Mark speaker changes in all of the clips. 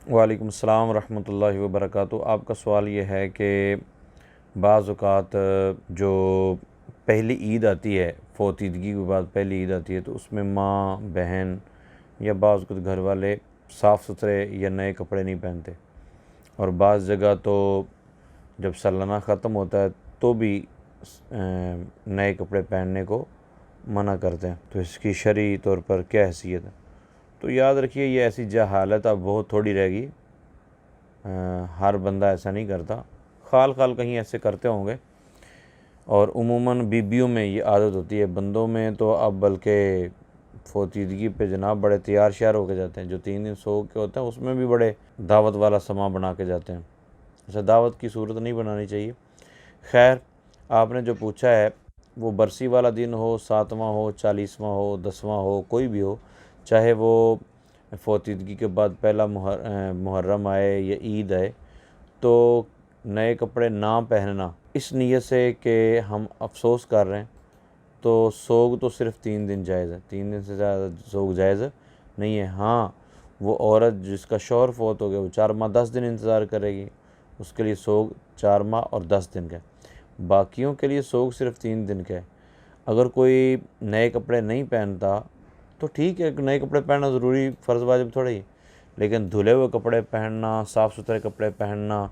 Speaker 1: وعلیکم السلام ورحمۃ اللہ وبرکاتہ۔ آپ کا سوال یہ ہے کہ بعض اوقات جو پہلی عید آتی ہے، فوتیدگی کے بعد پہلی عید آتی ہے، تو اس میں ماں، بہن یا بعض اوقات گھر والے صاف ستھرے یا نئے کپڑے نہیں پہنتے، اور بعض جگہ تو جب سالانہ ختم ہوتا ہے تو بھی نئے کپڑے پہننے کو منع کرتے ہیں۔ تو اس کی شرعی طور پر کیا حیثیت ہے؟ تو یاد رکھیے، یہ ایسی جہالت اب بہت تھوڑی رہ گئی، ہر بندہ ایسا نہیں کرتا، خال کہیں ایسے کرتے ہوں گے، اور عموماً بیویوں میں یہ عادت ہوتی ہے۔ بندوں میں تو اب بلکہ فوتیدگی پہ جناب بڑے تیار شیار ہو کے جاتے ہیں، جو 3 دن سوگ کے ہوتے ہیں اس میں بھی بڑے دعوت والا سما بنا کے جاتے ہیں۔ ایسا دعوت کی صورت نہیں بنانی چاہیے۔ خیر، آپ نے جو پوچھا ہے وہ برسی والا دن ہو، 7واں ہو، 40واں ہو، 10واں ہو، کوئی بھی ہو، چاہے وہ فوتیدگی کے بعد پہلا محرم آئے یا عید آئے، تو نئے کپڑے نہ پہننا اس نیت سے کہ ہم افسوس کر رہے ہیں، تو سوگ تو صرف 3 دن جائز ہے، 3 دن سے زیادہ سوگ جائز نہیں ہے۔ ہاں، وہ عورت جس کا شوہر فوت ہو گیا وہ 4 ماہ 10 دن انتظار کرے گی، اس کے لیے سوگ 4 ماہ اور 10 دن کا ہے۔ باقیوں کے لیے سوگ صرف 3 دن کا ہے۔ اگر کوئی نئے کپڑے نہیں پہنتا تو ٹھیک ہے، نئے کپڑے پہننا ضروری فرض واجب تھوڑا ہی، لیکن دھلے ہوئے کپڑے پہننا، صاف ستھرے کپڑے پہننا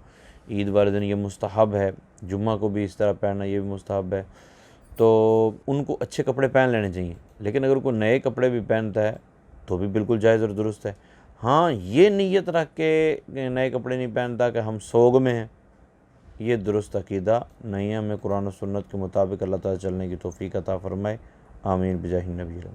Speaker 1: عید والے دن یہ مستحب ہے، جمعہ کو بھی اس طرح پہننا یہ بھی مستحب ہے، تو ان کو اچھے کپڑے پہن لینے چاہیے۔ لیکن اگر کوئی نئے کپڑے بھی پہنتا ہے تو بھی بالکل جائز اور درست ہے۔ ہاں، یہ نیت رکھ کے نئے کپڑے نہیں پہنتا کہ ہم سوگ میں ہیں، یہ درست عقیدہ نہیں ہے۔ ہمیں قرآن و سنت کے مطابق اللہ تعالیٰ چلنے کی توفیق عطا فرمائے، آمین بجاہ النبی۔